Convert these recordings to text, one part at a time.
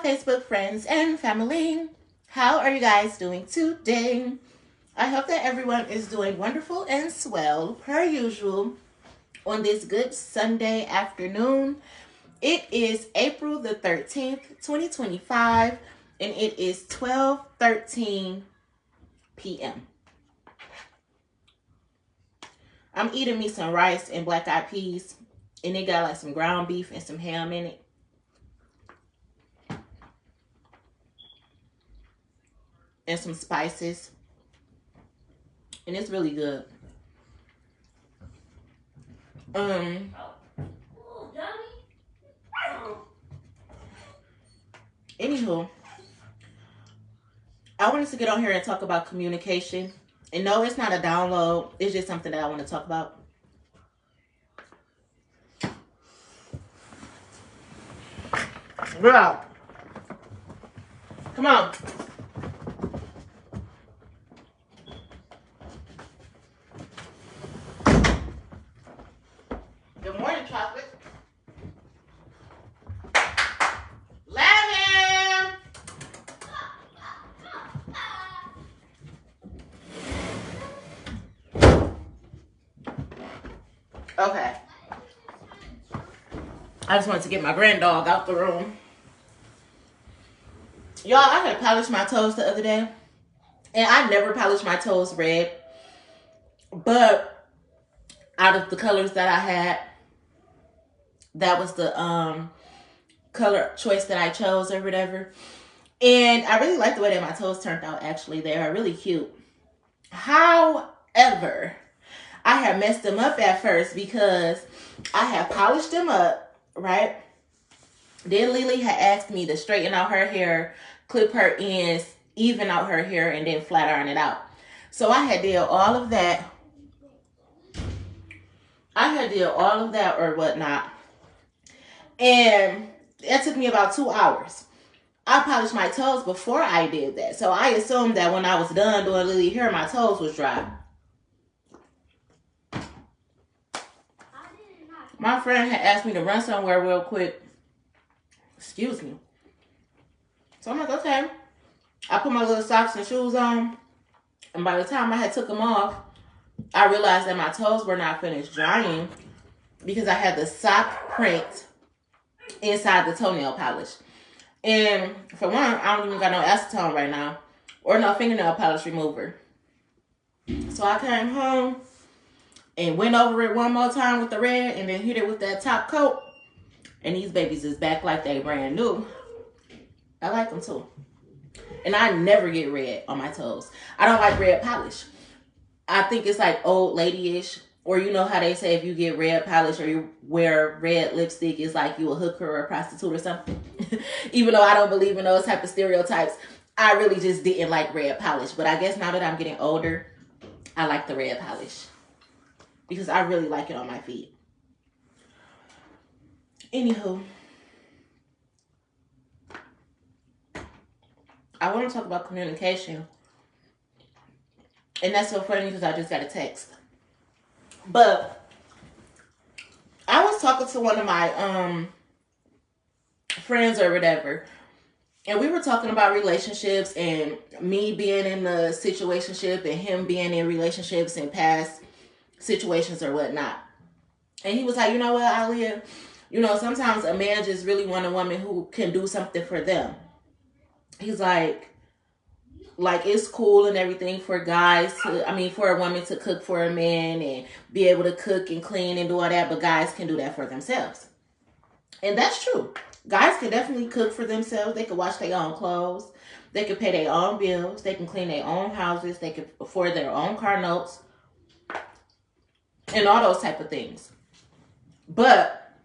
Facebook friends and family. How are you guys doing today? I hope that everyone is doing wonderful and swell per usual on this good Sunday afternoon. It is April the 13th, 2025, and it is 12:13 p.m. I'm eating me some rice and black eyed peas, and it got like some ground beef and some ham in it. And some spices. And it's really good. Anywho, I wanted to get on here and talk about communication. And no, it's not a download. It's just something that I want to talk about. Bro, come on. Good morning, chocolate. Lemon. Okay. I just wanted to get my grand dog out the room. Y'all, I had polished my toes the other day. And I never polish my toes red. But out of the colors that I had, that was the color choice that I chose or whatever. And I really like the way that my toes turned out, actually. They are really cute. However, I had messed them up at first because I had polished them up, right? Then Lily had asked me to straighten out her hair, clip her ends, even out her hair, and then flat iron it out. So I had did all of that. Or whatnot. And it took me about 2 hours. I polished my toes before I did that. So I assumed that when I was done doing Lily hair, my toes was dry. My friend had asked me to run somewhere real quick. Excuse me. So I'm like, okay. I put my little socks and shoes on. And by the time I had took them off, I realized that my toes were not finished drying because I had the sock print inside the toenail polish. And for one, I don't even got no acetone right now or no fingernail polish remover. So I came home and went over it one more time with the red and then hit it with that top coat. And these babies is back like they brand new. I like them too. And I never get red on my toes. I don't like red polish. I think it's like old lady-ish. Or you know how they say if you get red polish or you wear red lipstick, it's like you a hooker or a prostitute or something. Even though I don't believe in those type of stereotypes, I really just didn't like red polish. But I guess now that I'm getting older, I like the red polish. Because I really like it on my feet. Anywho. I want to talk about communication. And that's so funny because I just got a text. But I was talking to one of my friends or whatever. And we were talking about relationships and me being in a situationship and him being in relationships and past situations or whatnot. And he was like, you know what, Aaliyah? You know, sometimes a man just really want a woman who can do something for them. He's like it's cool and everything for guys to, for a woman to cook for a man and be able to cook and clean and do all that, but guys can do that for themselves. And that's true. Guys can definitely cook for themselves. They can wash their own clothes. They can pay their own bills. They can clean their own houses. They can afford their own car notes and all those type of things. But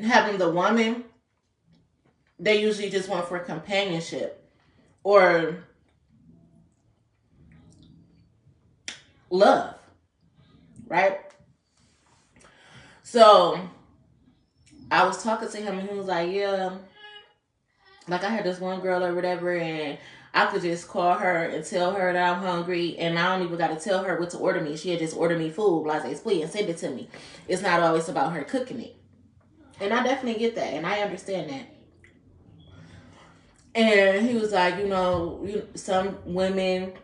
having the woman, they usually just want for companionship or love, right? So I was talking to him and he was like, yeah, like I had this one girl or whatever and I could just call her and tell her that I'm hungry and I don't even got to tell her what to order me. She'll just order me food, blase split, and send it to me. It's not always about her cooking it. And I definitely get that and I understand that. And he was like, some women,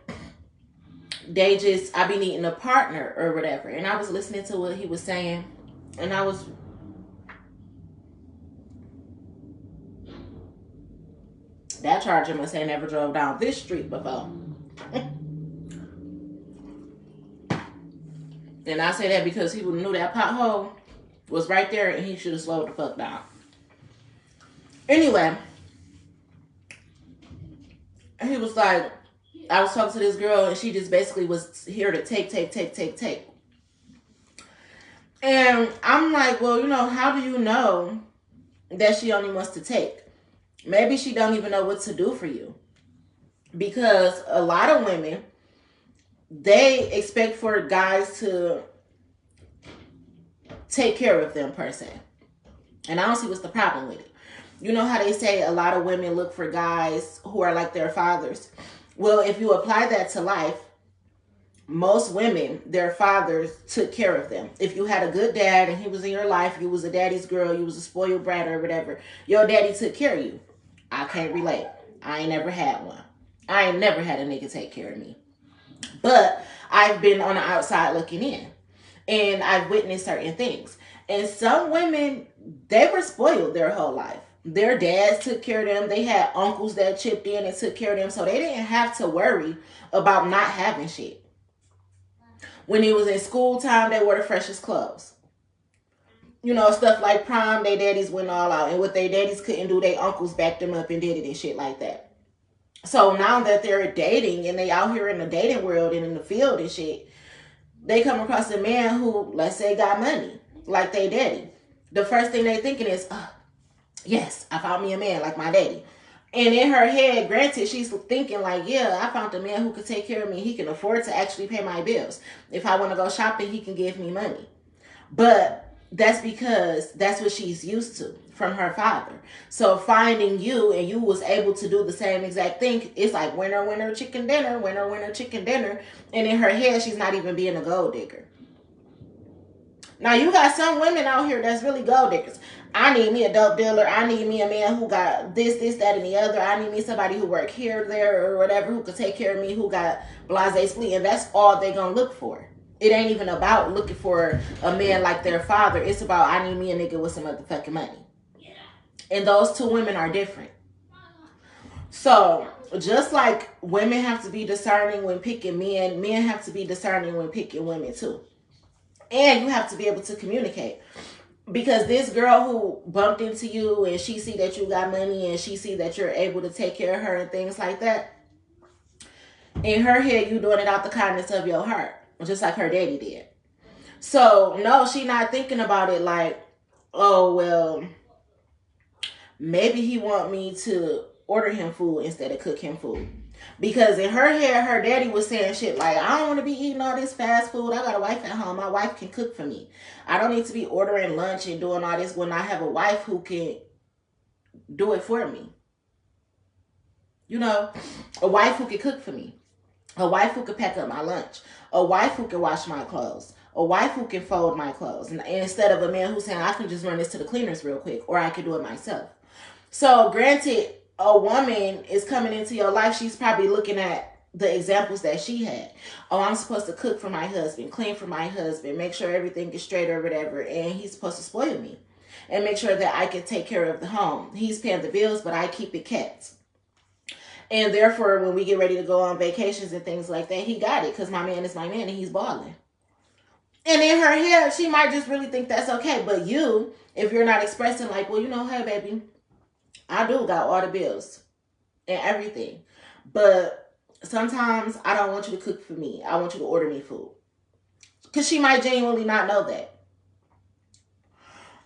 I be needing a partner or whatever. And I was listening to what he was saying, and that charger must have never drove down this street before. And I say that because he knew that pothole was right there, and he should have slowed the fuck down. Anyway, he was like, I was talking to this girl, and she just basically was here to take. And I'm like, well, how do you know that she only wants to take? Maybe she don't even know what to do for you. Because a lot of women, they expect for guys to take care of them per se. And I don't see what's the problem with it. You know how they say a lot of women look for guys who are like their fathers? Well, if you apply that to life, most women, their fathers took care of them. If you had a good dad and he was in your life, you was a daddy's girl, you was a spoiled brat or whatever, your daddy took care of you. I can't relate. I ain't never had one. I ain't never had a nigga take care of me. But I've been on the outside looking in. And I've witnessed certain things. And some women, they were spoiled their whole life. Their dads took care of them. They had uncles that chipped in and took care of them. So they didn't have to worry about not having shit. When it was in school time, they wore the freshest clothes. Stuff like prom, their daddies went all out. And what their daddies couldn't do, their uncles backed them up and did it and shit like that. So now that they're dating and they out here in the dating world and in the field and shit, they come across a man who, let's say, got money, like they daddy. The first thing they thinking is, yes, I found me a man like my daddy. And in her head, granted, she's thinking like, yeah, I found a man who can take care of me. He can afford to actually pay my bills. If I want to go shopping, he can give me money. But that's because that's what she's used to from her father. So finding you and you was able to do the same exact thing, it's like winner, winner, chicken dinner, winner, winner, chicken dinner. And in her head, she's not even being a gold digger. Now, you got some women out here that's really gold diggers. I need me a dope dealer. I need me a man who got this, that, and the other. I need me somebody who work here, there, or whatever, who could take care of me, who got blase split. And that's all they going to look for. It ain't even about looking for a man like their father. It's about, I need me a nigga with some motherfucking money. And those two women are different. So, just like women have to be discerning when picking men, men have to be discerning when picking women too. And you have to be able to communicate. Because this girl who bumped into you and she see that you got money and she see that you're able to take care of her and things like that, in her head, you doing it out the kindness of your heart. Just like her daddy did. So, no, she not thinking about it like, oh, well, maybe he want me to order him food instead of cook him food. Because in her head, her daddy was saying shit like, I don't want to be eating all this fast food. I got a wife at home. My wife can cook for me. I don't need to be ordering lunch and doing all this when I have a wife who can do it for me. A wife who can cook for me. A wife who can pack up my lunch. A wife who can wash my clothes. A wife who can fold my clothes. And instead of a man who's saying, I can just run this to the cleaners real quick. Or I can do it myself. So granted, a woman is coming into your life. She's probably looking at the examples that she had. Oh, I'm supposed to cook for my husband. Clean for my husband. Make sure everything is straight or whatever. And he's supposed to spoil me. And make sure that I can take care of the home. He's paying the bills, but I keep it kept. And therefore, when we get ready to go on vacations and things like that, he got it because my man is my man and he's balling. And in her head, she might just really think that's okay. But you, if you're not expressing like, well, hey, baby, I do got all the bills and everything. But sometimes I don't want you to cook for me. I want you to order me food. Because she might genuinely not know that.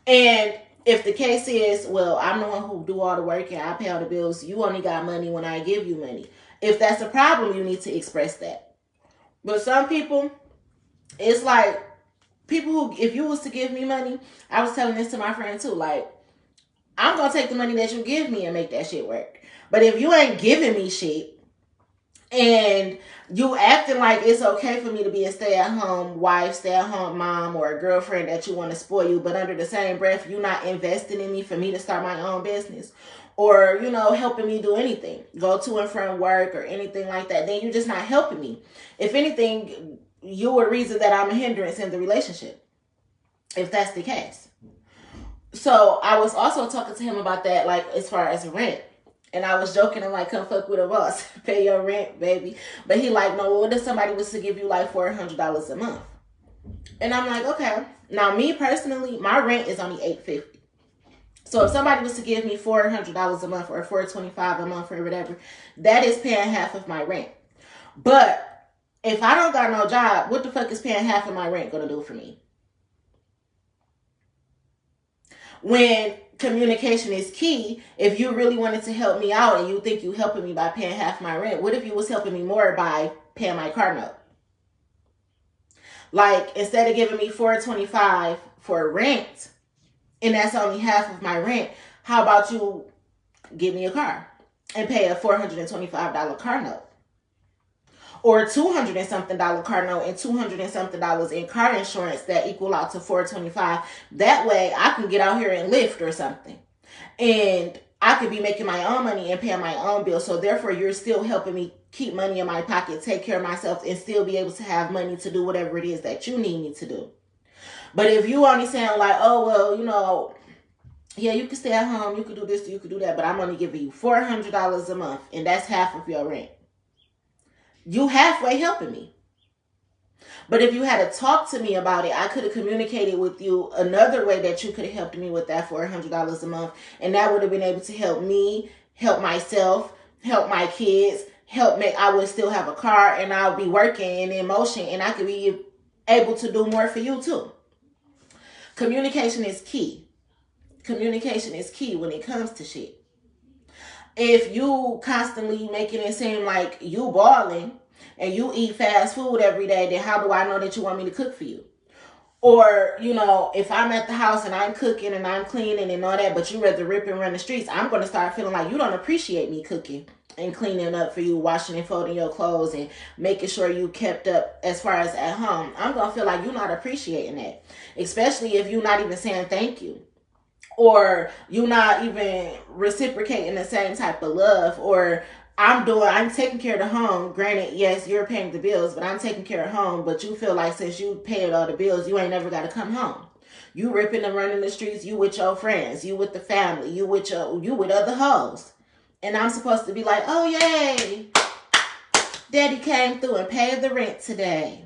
And if the case is, well, I'm the one who do all the work and I pay all the bills, you only got money when I give you money. If that's a problem, you need to express that. But some people, it's like, people who, if you was to give me money, I was telling this to my friend too, like, I'm going to take the money that you give me and make that shit work. But if you ain't giving me shit, And you acting like it's okay for me to be a stay-at-home wife, stay-at-home mom, or a girlfriend that you want to spoil you, but under the same breath, you not investing in me for me to start my own business, or helping me do anything, go to and from work or anything like that. Then you're just not helping me. If anything, you're a reason that I'm a hindrance in the relationship, if that's the case. So I was also talking to him about that, like as far as rent. And I was joking, I'm like, come fuck with a boss, pay your rent, baby. But he like, no, what if somebody was to give you like $400 a month? And I'm like, okay. Now me personally, my rent is only $850. So if somebody was to give me $400 a month or $425 a month or whatever, that is paying half of my rent. But if I don't got no job, what the fuck is paying half of my rent gonna do for me? When communication is key, if you really wanted to help me out and you think you helping me by paying half my rent, what if you was helping me more by paying my car note? Like, instead of giving me $425 for rent, and that's only half of my rent, how about you give me a car and pay a $425 car note? Or $200 and something car note and $200 and something in car insurance that equal out to $425. That way I can get out here and lift or something. And I could be making my own money and paying my own bills. So therefore you're still helping me keep money in my pocket, take care of myself, and still be able to have money to do whatever it is that you need me to do. But if you only saying like, oh, well, yeah, you can stay at home, you can do this, you can do that, but I'm only giving you $400 a month, and that's half of your rent. You halfway helping me. But if you had to talk to me about it, I could have communicated with you another way that you could have helped me with that $400 a month. And that would have been able to help me, help myself, help my kids, I would still have a car and I'll be working and in motion and I could be able to do more for you too. Communication is key. Communication is key when it comes to shit. If you constantly making it seem like you balling and you eat fast food every day, then how do I know that you want me to cook for you? Or, if I'm at the house and I'm cooking and I'm cleaning and all that, but you rather rip and run the streets, I'm going to start feeling like you don't appreciate me cooking and cleaning up for you, washing and folding your clothes and making sure you kept up as far as at home. I'm going to feel like you're not appreciating that, especially if you're not even saying thank you. Or you're not even reciprocating the same type of love. Or I'm taking care of the home. Granted, yes, you're paying the bills, but I'm taking care of home. But you feel like since you paid all the bills, you ain't never got to come home. You ripping and running the streets. You with your friends. You with the family. You with other hoes. And I'm supposed to be like, oh yay, daddy came through and paid the rent today.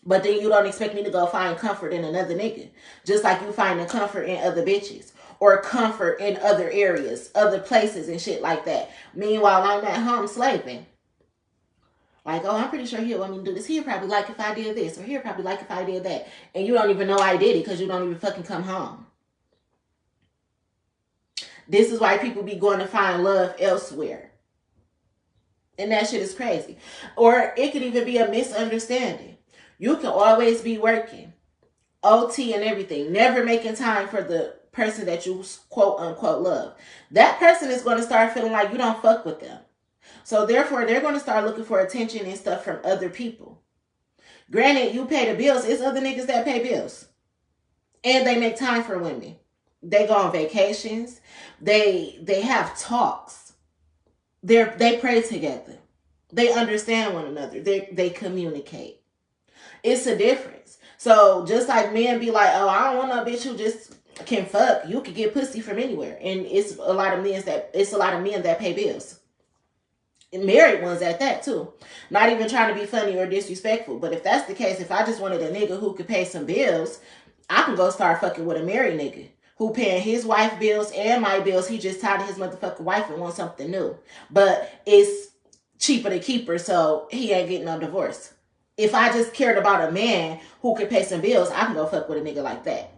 But then you don't expect me to go find comfort in another nigga. Just like you finding comfort in other bitches. Or comfort in other areas, other places and shit like that. Meanwhile, I'm at home slaving. Like, oh, I'm pretty sure he'll want me to do this. He'll probably like if I did this. Or he'll probably like if I did that. And you don't even know I did it because you don't even fucking come home. This is why people be going to find love elsewhere. And that shit is crazy. Or it could even be a misunderstanding. You can always be working, OT and everything, never making time for the person that you quote unquote love. That person is going to start feeling like you don't fuck with them. So therefore, they're going to start looking for attention and stuff from other people. Granted, you pay the bills. It's other niggas that pay bills. And they make time for women. They go on vacations. They have talks. They pray together. They understand one another. They communicate. It's a difference. So just like men be like, oh, I don't want no bitch who just can fuck. You could get pussy from anywhere. And it's a lot of men that pay bills. And married ones at that too. Not even trying to be funny or disrespectful. But if that's the case, if I just wanted a nigga who could pay some bills, I can go start fucking with a married nigga who paying his wife bills and my bills. He just tired of his motherfucking wife and wants something new. But it's cheaper to keep her, so he ain't getting no divorce. If I just cared about a man who could pay some bills, I can go fuck with a nigga like that.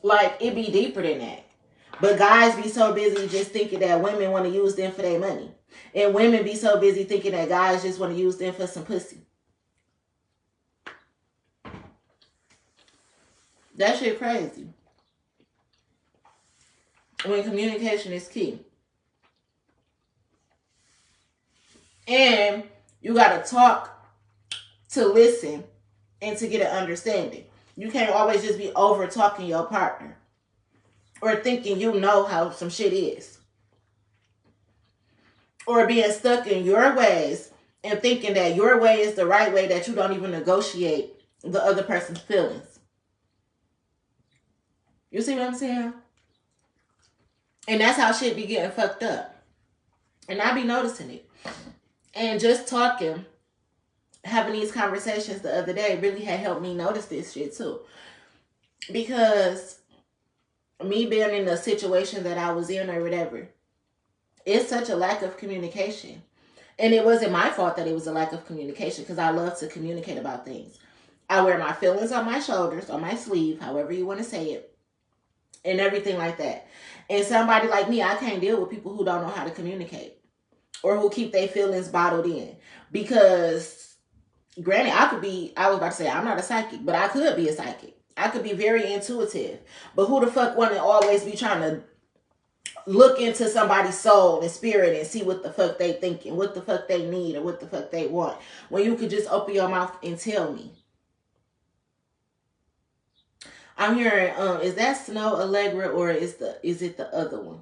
Like, it be deeper than that. But guys be so busy just thinking that women want to use them for their money. And women be so busy thinking that guys just want to use them for some pussy. That shit crazy. When communication is key. And you got to talk to listen and to get an understanding. You can't always just be over talking your partner or thinking you know how some shit is, or being stuck in your ways and thinking that your way is the right way, that you don't even negotiate the other person's feelings. You see what I'm saying? And that's how shit be getting fucked up. And I be noticing it. And just talking, having these conversations the other day really had helped me notice this shit too. Because me being in the situation that I was in or whatever, it's such a lack of communication. And it wasn't my fault that it was a lack of communication, because I love to communicate about things. I wear my feelings on my shoulders, on my sleeve, however you want to say it, and everything like that. And somebody like me, I can't deal with people who don't know how to communicate or who keep their feelings bottled in. Because, granted, I was about to say, I'm not a psychic, but I could be a psychic. I could be very intuitive. But who the fuck want to always be trying to look into somebody's soul and spirit and see what the fuck they thinking, what the fuck they need, or what the fuck they want, when you could just open your mouth and tell me? I'm hearing, is that Snow Allegra, or is it the other one?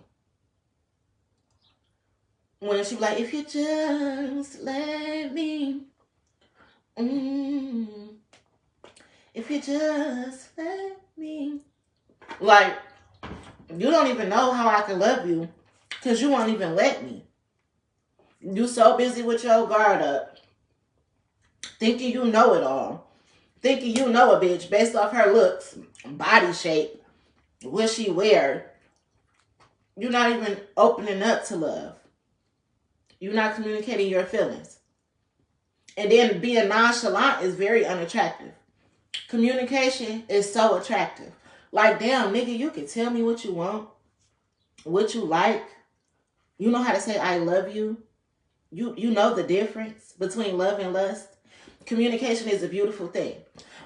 When she be like, if you just let me, if you just let me. Like, you don't even know how I can love you, because you won't even let me. You so busy with your guard up, thinking you know it all. Thinking you know a bitch based off her looks, body shape, what she wear. You're not even opening up to love. You're not communicating your feelings. And then being nonchalant is very unattractive. Communication is so attractive. Like, damn, nigga, you can tell me what you want, what you like. You know how to say I love you. You know the difference between love and lust. Communication is a beautiful thing.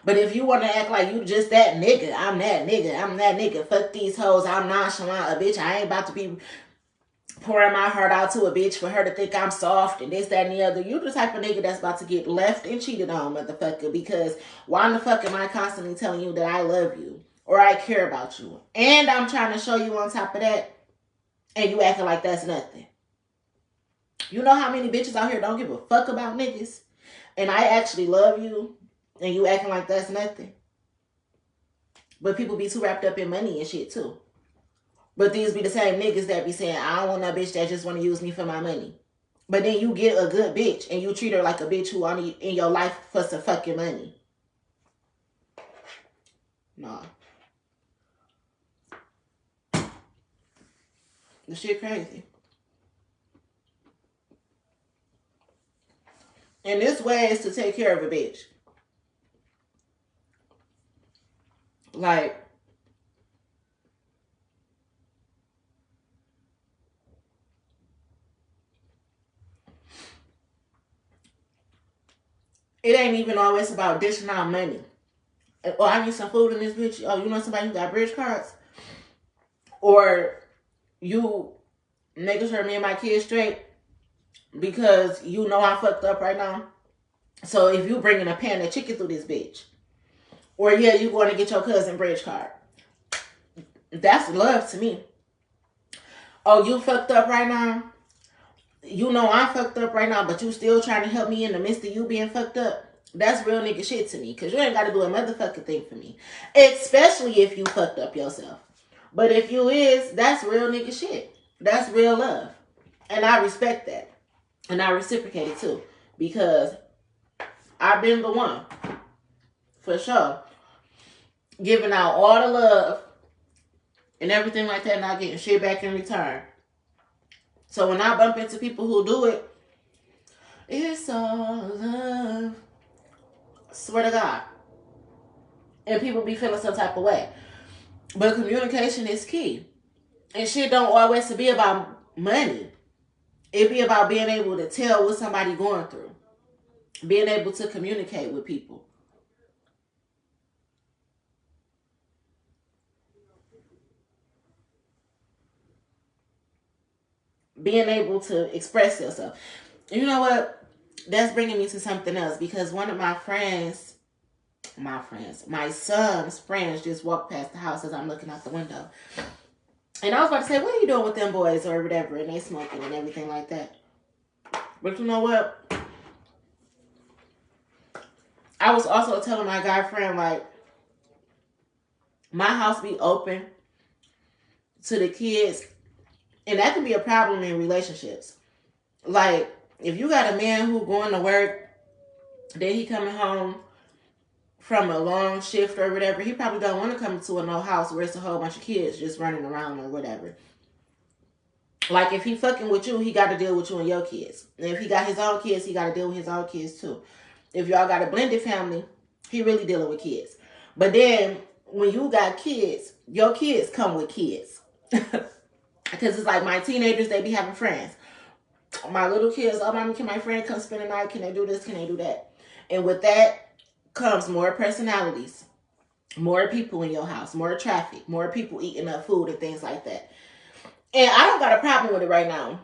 But if you want to act like you just that nigga, I'm that nigga, fuck these hoes, I'm nonchalant, a bitch, I ain't about to be pouring my heart out to a bitch for her to think I'm soft and this, that, and the other. You the type of nigga that's about to get left and cheated on, motherfucker, because why in the fuck am I constantly telling you that I love you or I care about you? And I'm trying to show you on top of that, and you acting like that's nothing. You know how many bitches out here don't give a fuck about niggas? And I actually love you, and you acting like that's nothing. But people be too wrapped up in money and shit too. But these be the same niggas that be saying, I don't want no bitch that just want to use me for my money. But then you get a good bitch and you treat her like a bitch who only in your life for some fucking money. Nah. The shit crazy. And this way is to take care of a bitch. Like, it ain't even always about dishing out money. Oh, I need some food in this bitch. Oh, you know somebody who got bridge cards? Or you making sure me and my kids straight because you know I'm fucked up right now. So if you bringing a pan of chicken through this bitch, or yeah, you going to get your cousin bridge card, that's love to me. Oh, you fucked up right now? You know I'm fucked up right now, but you still trying to help me in the midst of you being fucked up? That's real nigga shit to me, because you ain't got to do a motherfucking thing for me. Especially if you fucked up yourself. But if you is, that's real nigga shit. That's real love. And I respect that. And I reciprocate it too. Because I've been the one, for sure, giving out all the love and everything like that, not getting shit back in return. So when I bump into people who do it, it's all love. Swear to God. And people be feeling some type of way. But communication is key. And shit don't always be about money. It be about being able to tell what somebody going through. Being able to communicate with people. Being able to express yourself. You know what? That's bringing me to something else because one of my son's friends just walked past the house as I'm looking out the window. And I was about to say, what are you doing with them boys or whatever? And they smoking and everything like that. But you know what? I was also telling my guy friend, like, my house be open to the kids. And that can be a problem in relationships. Like, if you got a man who going to work, then he coming home from a long shift or whatever, he probably don't want to come to a no house where it's a whole bunch of kids just running around or whatever. Like, if he fucking with you, he got to deal with you and your kids. And if he got his own kids, he got to deal with his own kids too. If y'all got a blended family, he really dealing with kids. But then, when you got kids, your kids come with kids. Because it's like my teenagers, they be having friends. My little kids, oh, mommy, can my friend come spend the night? Can they do this? Can they do that? And with that comes more personalities, more people in your house, more traffic, more people eating up food and things like that. And I don't got a problem with it right now.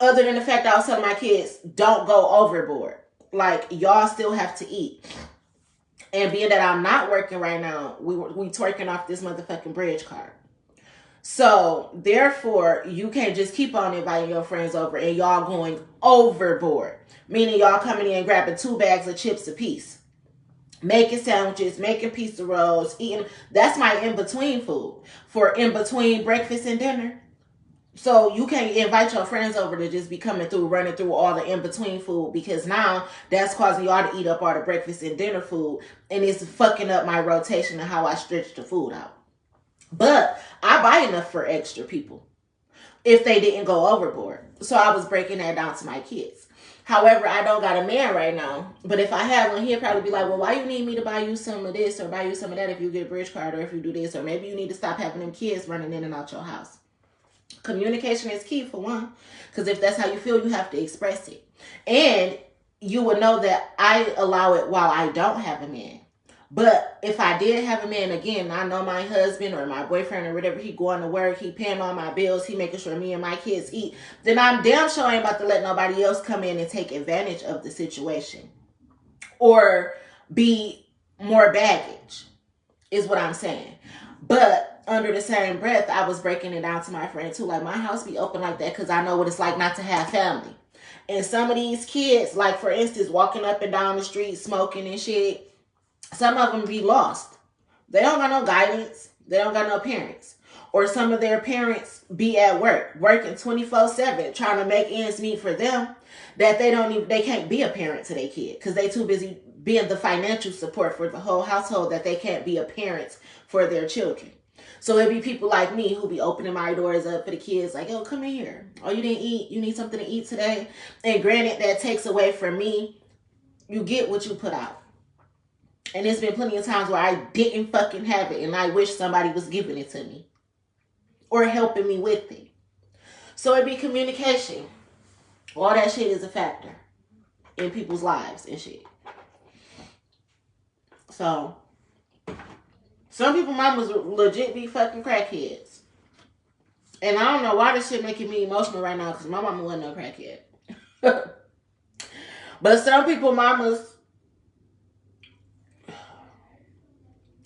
Other than the fact that I was telling my kids, don't go overboard. Like, y'all still have to eat. And being that I'm not working right now, we twerking off this motherfucking bridge card. So, therefore, you can't just keep on inviting your friends over and y'all going overboard. Meaning y'all coming in and grabbing 2 bags of chips apiece. Making sandwiches, making pizza rolls, eating. That's my in-between food for in-between breakfast and dinner. So you can't invite your friends over to just be coming through, running through all the in-between food, because now that's causing y'all to eat up all the breakfast and dinner food, and it's fucking up my rotation and how I stretch the food out. But I buy enough for extra people if they didn't go overboard. So I was breaking that down to my kids. However, I don't got a man right now. But if I have one, he'll probably be like, well, why you need me to buy you some of this or buy you some of that if you get a bridge card or if you do this? Or maybe you need to stop having them kids running in and out your house. Communication is key for one. Because if that's how you feel, you have to express it. And you would know that I allow it while I don't have a man. But if I did have a man, again, I know my husband or my boyfriend or whatever, he going to work, he paying all my bills, he making sure me and my kids eat, then I'm damn sure I ain't about to let nobody else come in and take advantage of the situation. Or be more baggage, is what I'm saying. But under the same breath, I was breaking it down to my friend too. Like, my house be open like that because I know what it's like not to have family. And some of these kids, like for instance, walking up and down the street, smoking and shit, some of them be lost. They don't got no guidance. They don't got no parents. Or some of their parents be at work, working 24/7, trying to make ends meet for them, that they can't be a parent to their kid because they too busy being the financial support for the whole household that they can't be a parent for their children. So it be people like me who be opening my doors up for the kids, like, oh, come in here. Oh, you didn't eat? You need something to eat today? And granted, that takes away from me. You get what you put out. And there's been plenty of times where I didn't fucking have it and I wish somebody was giving it to me or helping me with it. So it be communication. All that shit is a factor in people's lives and shit. So some people mamas legit be fucking crackheads. And I don't know why this shit making me emotional right now because my mama wasn't no crackhead. But some people mamas,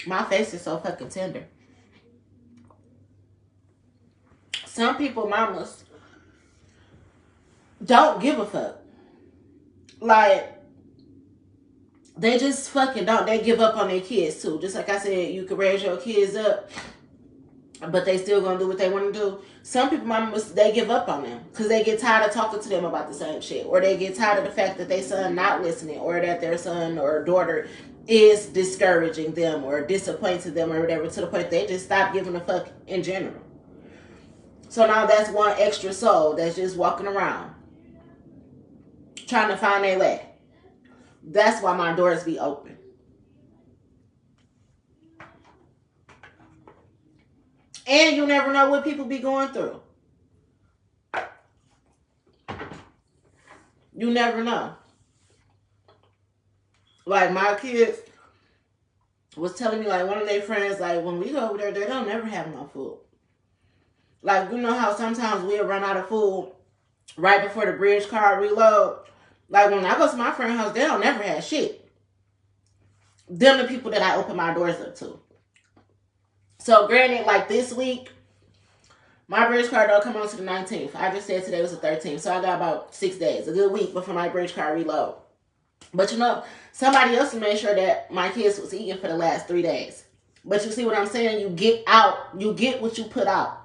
my face is so fucking tender. Some people mamas don't give a fuck. Like, they just fucking don't. They give up on their kids too. Just like I said, you can raise your kids up, but they still gonna do what they want to do. Some people mamas, they give up on them because they get tired of talking to them about the same shit, or they get tired of the fact that their son not listening, or that their son or daughter is discouraging them or disappointing them or whatever, to the point they just stop giving a fuck in general. So now that's one extra soul that's just walking around trying to find their way. That's why my doors be open. And you never know what people be going through. You never know. Like, my kids was telling me, like, one of their friends, like, when we go over there, they don't never have no food. Like, you know how sometimes we'll run out of food right before the bridge card reload. Like when I go to my friend's house, they don't never have shit. Them the people that I open my doors up to. So granted, like this week, my bridge card don't come on to the 19th. I just said today was the 13th. So I got about 6 days, a good week before my bridge card reload. But you know, somebody else made sure that my kids was eating for the last 3 days. But you see what I'm saying? You get out. You get what you put out.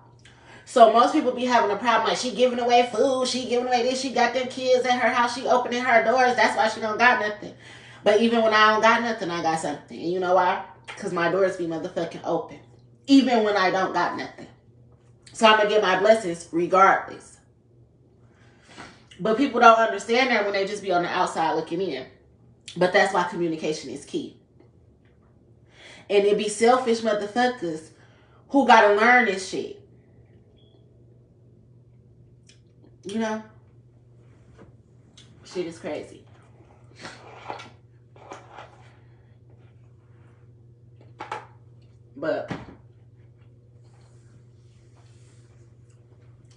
So most people be having a problem like she giving away food, she giving away this, she got them kids at her house, she opening her doors, that's why she don't got nothing. But even when I don't got nothing, I got something. And you know why? Because my doors be motherfucking open. Even when I don't got nothing. So I'm going to get my blessings regardless. But people don't understand that when they just be on the outside looking in. But that's why communication is key. And it be selfish motherfuckers who got to learn this shit. You know? Shit is crazy. But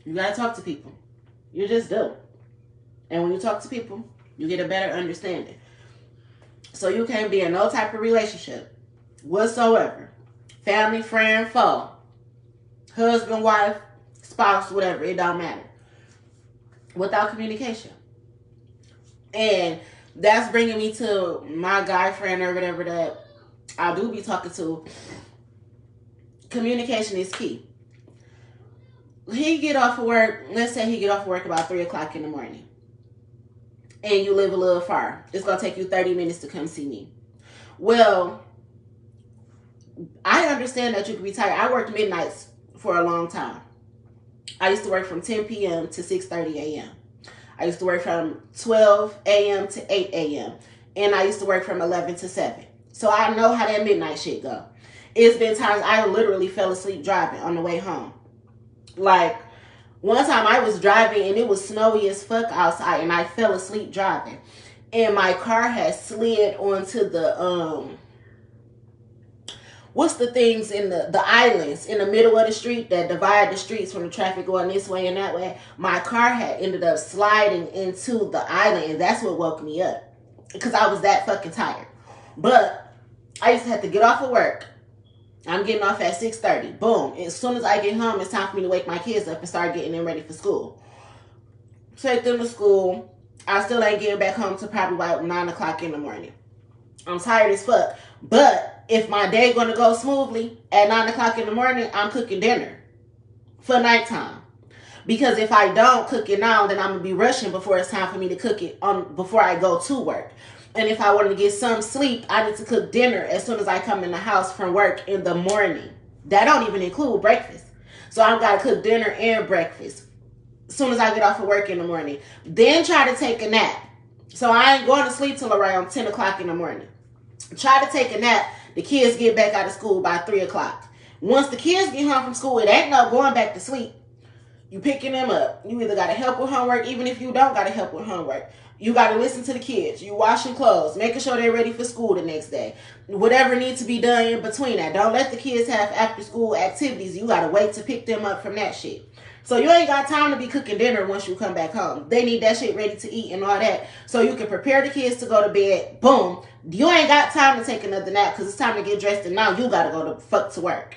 you gotta talk to people. You just do. And when you talk to people, you get a better understanding. So you can't be in no type of relationship whatsoever. Family, friend, foe. Husband, wife, spouse, whatever. It don't matter. Without communication. And that's bringing me to my guy friend or whatever that I do be talking to. Communication is key. He get off of work, let's say he get off of work about 3 o'clock in the morning. And you live a little far. It's going to take you 30 minutes to come see me. Well, I understand that you can be tired. I worked midnights for a long time. I used to work from 10 p.m. to 6:30 a.m. I used to work from 12 a.m. to 8 a.m. And I used to work from 11 to 7. So I know how that midnight shit go. It's been times I literally fell asleep driving on the way home. Like, one time I was driving and it was snowy as fuck outside and I fell asleep driving. And my car had slid onto the, what's the things in the islands in the middle of the street that divide the streets from the traffic going this way and that way. My car had ended up sliding into the island and that's what woke me up. Because I was that fucking tired. But I used to have to get off of work. I'm getting off at 6:30. Boom. As soon as I get home, it's time for me to wake my kids up and start getting them ready for school. Take them to school. I still ain't getting back home till probably about 9 o'clock in the morning. I'm tired as fuck. But if my day gonna go smoothly, at 9 o'clock in the morning, I'm cooking dinner for nighttime. Because if I don't cook it now, then I'm gonna be rushing before it's time for me to cook it before I go to work. And if I want to get some sleep, I need to cook dinner as soon as I come in the house from work in the morning. That don't even include breakfast. So I've got to cook dinner and breakfast as soon as I get off of work in the morning. Then try to take a nap. So I ain't going to sleep till around 10 o'clock in the morning. Try to take a nap. The kids get back out of school by 3 o'clock. Once the kids get home from school, it ain't no going back to sleep. You picking them up. You either got to help with homework, even if you don't got to help with homework. You got to listen to the kids. You washing clothes, making sure they're ready for school the next day. Whatever needs to be done in between that. Don't let the kids have after school activities. You got to wait to pick them up from that shit. So you ain't got time to be cooking dinner once you come back home. They need that shit ready to eat and all that. So you can prepare the kids to go to bed. Boom. You ain't got time to take another nap because it's time to get dressed and now you got to go to fuck to work.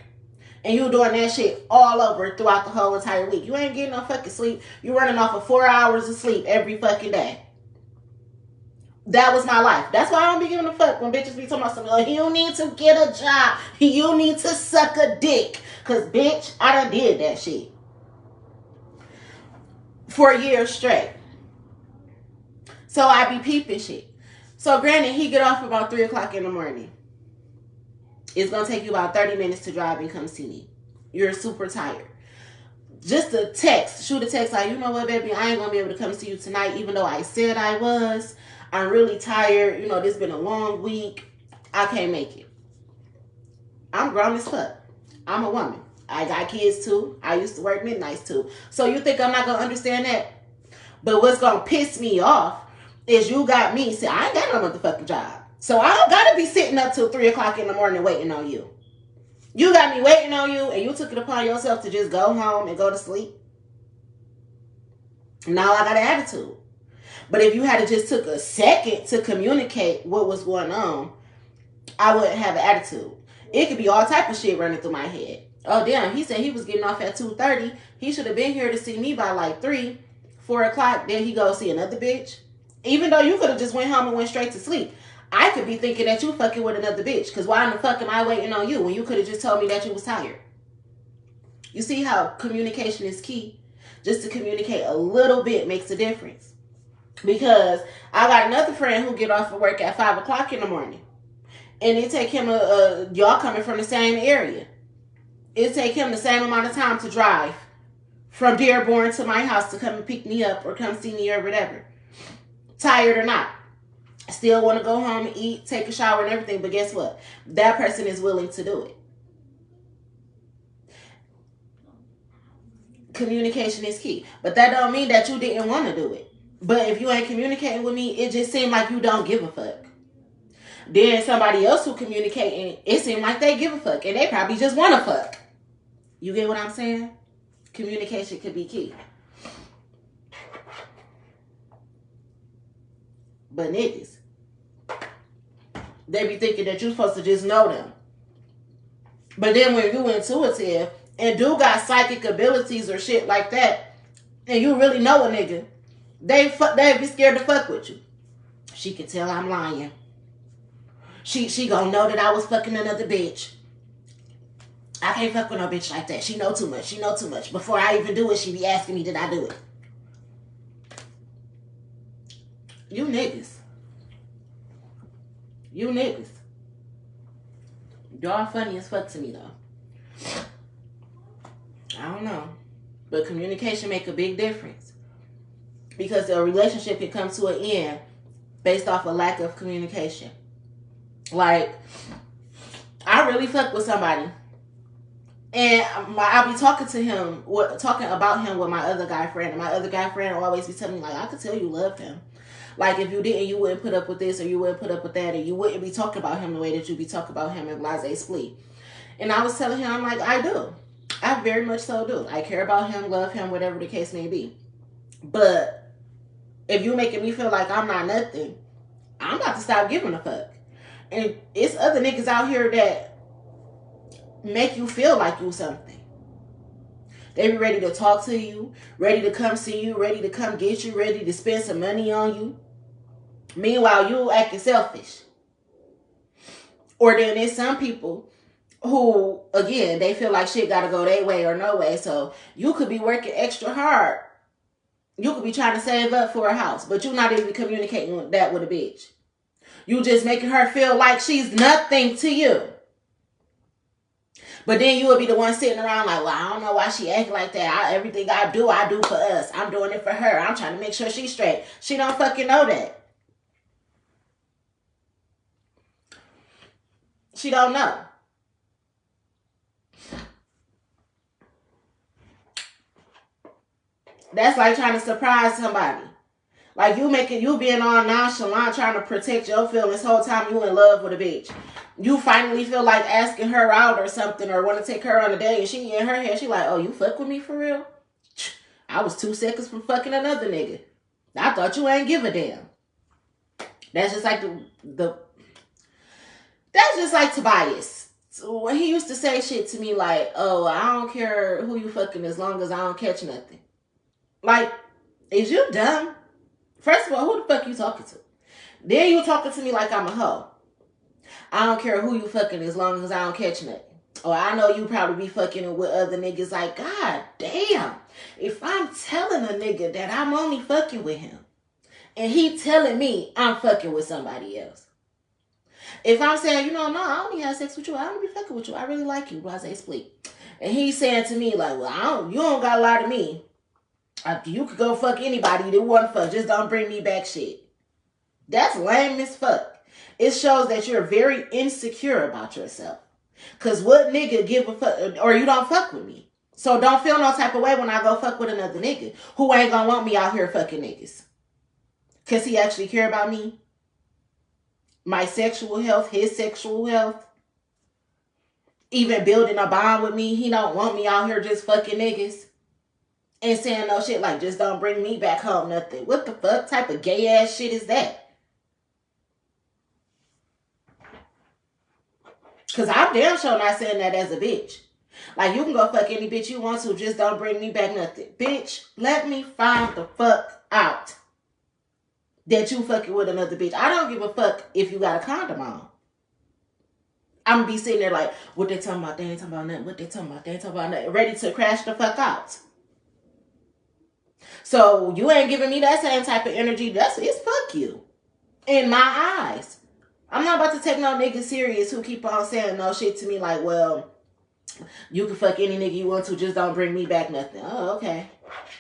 And you doing that shit all over throughout the whole entire week. You ain't getting no fucking sleep. You running off of 4 hours of sleep every fucking day. That was my life. That's why I don't be giving a fuck when bitches be talking about something like, you need to get a job. You need to suck a dick. Because, bitch, I done did that shit. For a year straight. So I be peeping shit. So granted, he get off about 3 o'clock in the morning. It's going to take you about 30 minutes to drive and come see me. You're super tired. Just a text. Shoot a text like, you know what, baby? I ain't going to be able to come see you tonight even though I said I was. I'm really tired. You know, this been a long week. I can't make it. I'm grown as fuck. I'm a woman. I got kids too. I used to work midnights too. So you think I'm not going to understand that? But what's going to piss me off is you got me say, I ain't got no motherfucking job. So I don't got to be sitting up till 3 o'clock in the morning waiting on you. You got me waiting on you and you took it upon yourself to just go home and go to sleep. Now I got an attitude. But if you had to just took a second to communicate what was going on, I wouldn't have an attitude. It could be all type of shit running through my head. Oh damn, he said he was getting off at 2:30. He should have been here to see me by like 3, 4 o'clock. Then he go see another bitch. Even though you could have just went home and went straight to sleep. I could be thinking that you fucking with another bitch. Because why in the fuck am I waiting on you when you could have just told me that you was tired? You see how communication is key? Just to communicate a little bit makes a difference. Because I got another friend who get off of work at 5 o'clock in the morning. And it take him, y'all coming from the same area. It take him the same amount of time to drive from Dearborn to my house to come and pick me up or come see me or whatever. Tired or not. Still want to go home and eat, take a shower and everything. But guess what? That person is willing to do it. Communication is key. But that don't mean that you didn't want to do it. But if you ain't communicating with me, it just seems like you don't give a fuck. Then somebody else who communicating, it seems like they give a fuck. And they probably just want to fuck. You get what I'm saying? Communication could be key. But niggas, they be thinking that you're supposed to just know them. But then when you intuitive and do got psychic abilities or shit like that, and you really know a nigga, they be scared to fuck with you. She can tell I'm lying. She gonna know that I was fucking another bitch. I can't fuck with no bitch like that. She know too much. She know too much. Before I even do it, she be asking me, did I do it? You niggas. You niggas. Y'all funny as fuck to me though. I don't know. But communication make a big difference. Because a relationship can come to an end based off a lack of communication. Like, I really fuck with somebody. And I'll be talking to him, talking about him with my other guy friend. And my other guy friend will always be telling me, like, I could tell you love him. Like, if you didn't, you wouldn't put up with this or you wouldn't put up with that. And you wouldn't be talking about him the way that you be talking about him in blase split. And I was telling him, I'm like, I do. I very much so do. I care about him, love him, whatever the case may be. But if you making me feel like I'm not nothing, I'm about to stop giving a fuck. And it's other niggas out here that make you feel like you something. They be ready to talk to you, ready to come see you, ready to come get you, ready to spend some money on you. Meanwhile, you acting selfish. Or then there's some people who, again, they feel like shit gotta go their way or no way. So you could be working extra hard. You could be trying to save up for a house, but you're not even communicating with that with a bitch. You just making her feel like she's nothing to you. But then you will be the one sitting around like, well, I don't know why she act like that. Everything I do for us. I'm doing it for her. I'm trying to make sure she's straight. She don't fucking know that. She don't know. That's like trying to surprise somebody. Like you being all nonchalant, trying to protect your feelings the whole time you in love with a bitch. You finally feel like asking her out or something or want to take her on a date and she in her head, she like, oh, you fuck with me for real? I was 2 seconds from fucking another nigga. I thought you ain't give a damn. That's just like that's just like Tobias. So when he used to say shit to me like, oh, I don't care who you fucking as long as I don't catch nothing. Like, is you dumb? First of all, who the fuck you talking to? Then you talking to me like I'm a hoe. I don't care who you fucking as long as I don't catch nothing. Or I know you probably be fucking with other niggas like, God damn. If I'm telling a nigga that I'm only fucking with him and he telling me I'm fucking with somebody else. If I'm saying, no, I only have sex with you. I don't be fucking with you. I really like you. Blase split. And he's saying to me like, well, you don't got a lot of me. You could go fuck anybody that want to fuck. Just don't bring me back shit. That's lame as fuck. It shows that you're very insecure about yourself. Because what nigga give a fuck? Or you don't fuck with me. So don't feel no type of way when I go fuck with another nigga who ain't gonna want me out here fucking niggas. Because he actually care about me. My sexual health, his sexual health. Even building a bond with me. He don't want me out here just fucking niggas. And saying no shit like, just don't bring me back home, nothing. What the fuck type of gay ass shit is that? Because I'm damn sure not saying that as a bitch. Like, you can go fuck any bitch you want to, just don't bring me back nothing. Bitch, let me find the fuck out that you fucking with another bitch. I don't give a fuck if you got a condom on. I'm gonna be sitting there like, what they talking about? They ain't talking about nothing. What they talking about? They ain't talking about nothing. Ready to crash the fuck out. So you ain't giving me that same type of energy. It's fuck you. In my eyes. I'm not about to take no nigga serious who keep on saying no shit to me like, well, you can fuck any nigga you want to, just don't bring me back nothing. Oh, okay.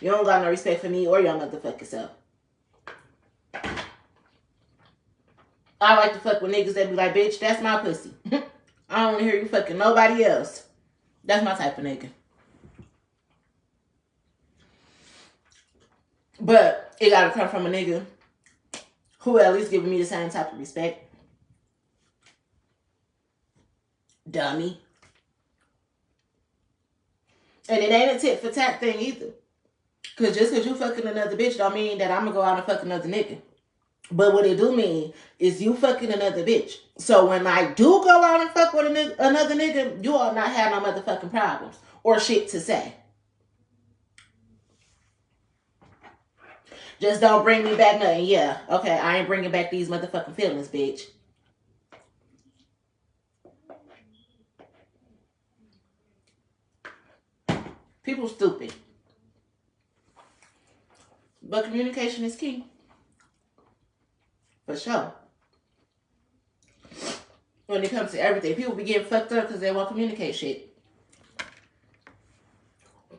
You don't got no respect for me or your motherfucking self. I like to fuck with niggas that be like, bitch, that's my pussy. I don't want to hear you fucking nobody else. That's my type of nigga. But it gotta come from a nigga who at least giving me the same type of respect. Dummy. And it ain't a tit for tat thing either. Because just because you fucking another bitch don't mean that I'm going to go out and fuck another nigga. But what it do mean is you fucking another bitch. So when I do go out and fuck with another nigga, you all not have no motherfucking problems or shit to say. Just don't bring me back nothing. Yeah, okay, I ain't bringing back these motherfucking feelings, bitch. People stupid. But communication is key. For sure. When it comes to everything, people be getting fucked up because they won't communicate shit.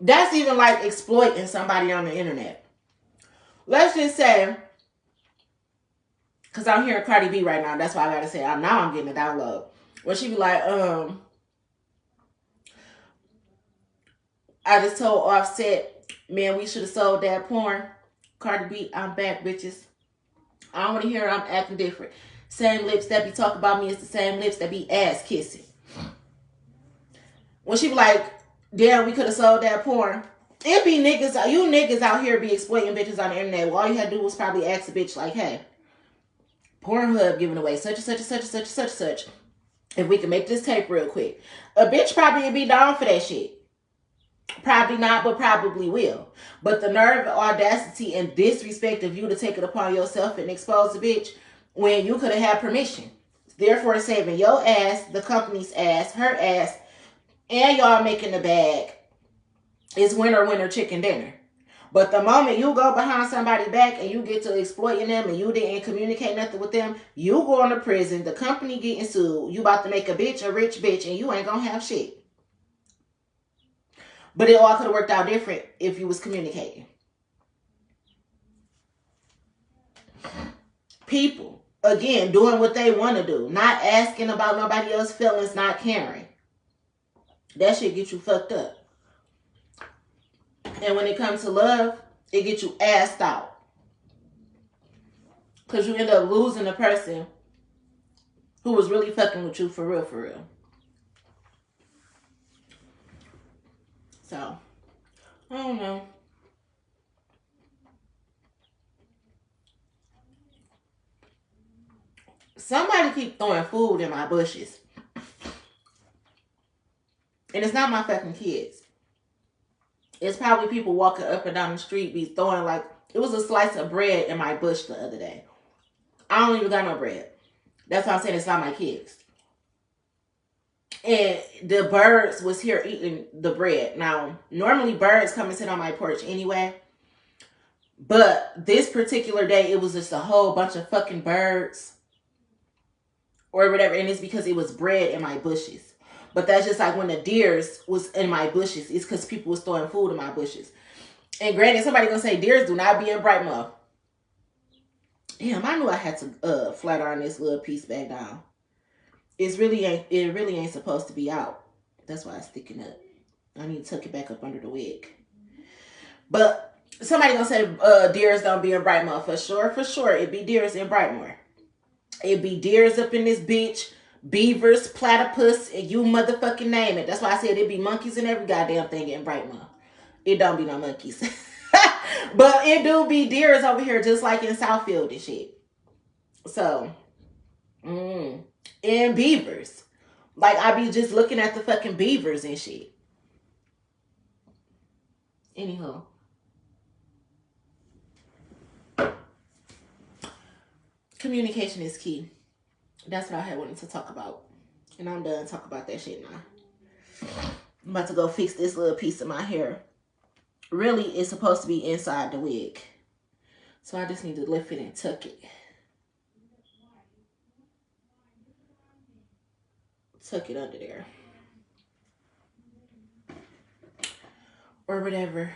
That's even like exploiting somebody on the internet. Let's just say, because I'm hearing Cardi B right now, that's why I gotta say, now I'm getting a download. When she be like, I just told Offset, man, we should have sold that porn. Cardi B, I'm back, bitches. I don't want to hear I'm acting different. Same lips that be talking about me is the same lips that be ass kissing. When she be like, damn, we could have sold that porn. It be niggas, you niggas out here be exploiting bitches on the internet. Well, all you had to do was probably ask a bitch like, hey, Pornhub giving away such and such and such and such and such and such. If we can make this tape real quick. A bitch probably would be down for that shit. Probably not, but probably will. But the nerve, audacity, and disrespect of you to take it upon yourself and expose the bitch when you could have had permission. Therefore, saving your ass, the company's ass, her ass, and y'all making the bag is winner, winner, chicken dinner. But the moment you go behind somebody's back and you get to exploiting them and you didn't communicate nothing with them, you going to prison, the company getting sued, you about to make a bitch a rich bitch, and you ain't gonna have shit. But it all could have worked out different if you was communicating. People, again, doing what they want to do. Not asking about nobody else's feelings, not caring. That shit get you fucked up. And when it comes to love, it gets you assed out. Because you end up losing a person who was really fucking with you for real, for real. So, I don't know. Somebody keep throwing food in my bushes. And it's not my fucking kids. It's probably people walking up and down the street be throwing like, it was a slice of bread in my bush the other day. I don't even got no bread. That's why I'm saying it's not my kids. And the birds was here eating the bread. Now, normally birds come and sit on my porch anyway. But this particular day, it was just a whole bunch of fucking birds. Or whatever. And it's because it was bread in my bushes. But that's just like when the deers was in my bushes. It's because people was throwing food in my bushes. And granted, somebody gonna say deers do not be in Brightmouth. Damn, I knew I had to flat iron this little piece back down. It really ain't supposed to be out. That's why it's sticking up. I need to tuck it back up under the wig. But somebody gonna say deers don't be in Brightmouth. For sure, it be deers in Brightmore. It be deers up in this bitch. Beavers, platypus, and you motherfucking name it. That's why I said it be monkeys and every goddamn thing in Brightmouth. It don't be no monkeys. But it do be deers over here, just like in Southfield and shit. So, and beavers. Like, I be just looking at the fucking beavers and shit. Anyhow. Communication is key. That's what I had wanted to talk about. And I'm done talking about that shit now. I'm about to go fix this little piece of my hair. Really, it's supposed to be inside the wig. So I just need to lift it and tuck it. Tuck it under there. Or whatever.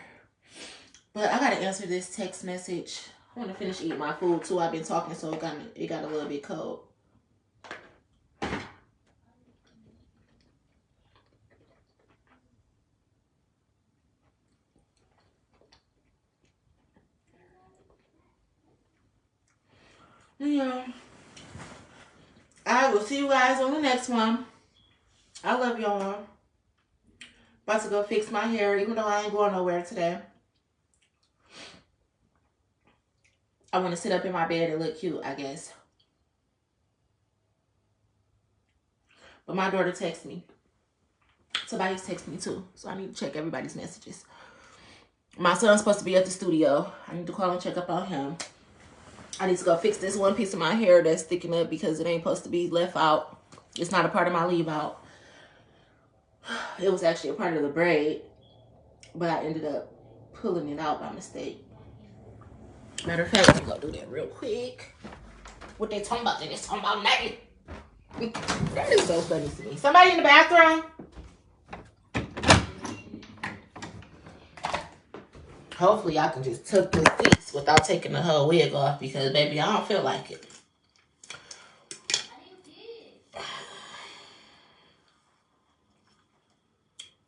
But I gotta answer this text message. I want to finish eating my food too. I've been talking, so it got a little bit cold. Yeah. I will see you guys on the next one. I love y'all. About to go fix my hair, even though I ain't going nowhere today. I want to sit up in my bed and look cute, I guess. But my daughter texted me. Somebody's texted me too. So I need to check everybody's messages. My son's supposed to be at the studio. I need to call and check up on him. I need to go fix this one piece of my hair that's sticking up because it ain't supposed to be left out. It's not a part of my leave out. It was actually a part of the braid. But I ended up pulling it out by mistake. Matter of fact, let me go do that real quick. What they talking about? They just talking about naked. That is so funny to me. Somebody in the bathroom? Hopefully I can just tuck this piece without taking the whole wig off because, baby, I don't feel like it.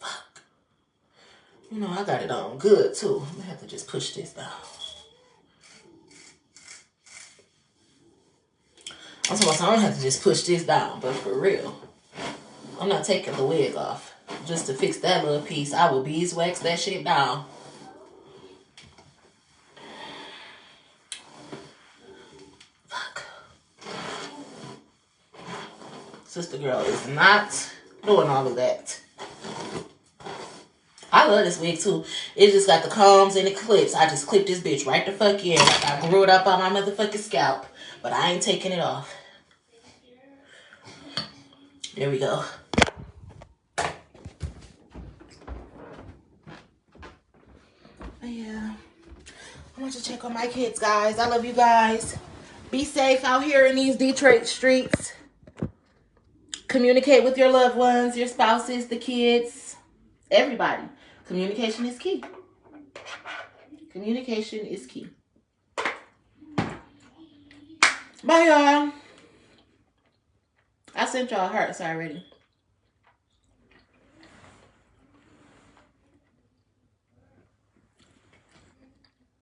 Fuck. You know, I got it on good, too. I'm going to have to just push this down. I'm supposed to, I don't have to just push this down, but for real, I'm not taking the wig off. Just to fix that little piece, I will beeswax that shit down. Fuck. Sister girl is not doing all of that. I love this wig too. It just got the combs and the clips. I just clipped this bitch right the fuck in. Like I grew it up on my motherfucking scalp. But I ain't taking it off. There we go. Yeah. I want to check on my kids, guys. I love you guys. Be safe out here in these Detroit streets. Communicate with your loved ones, your spouses, the kids, everybody. Communication is key. Communication is key. Bye, y'all. I sent y'all hearts already.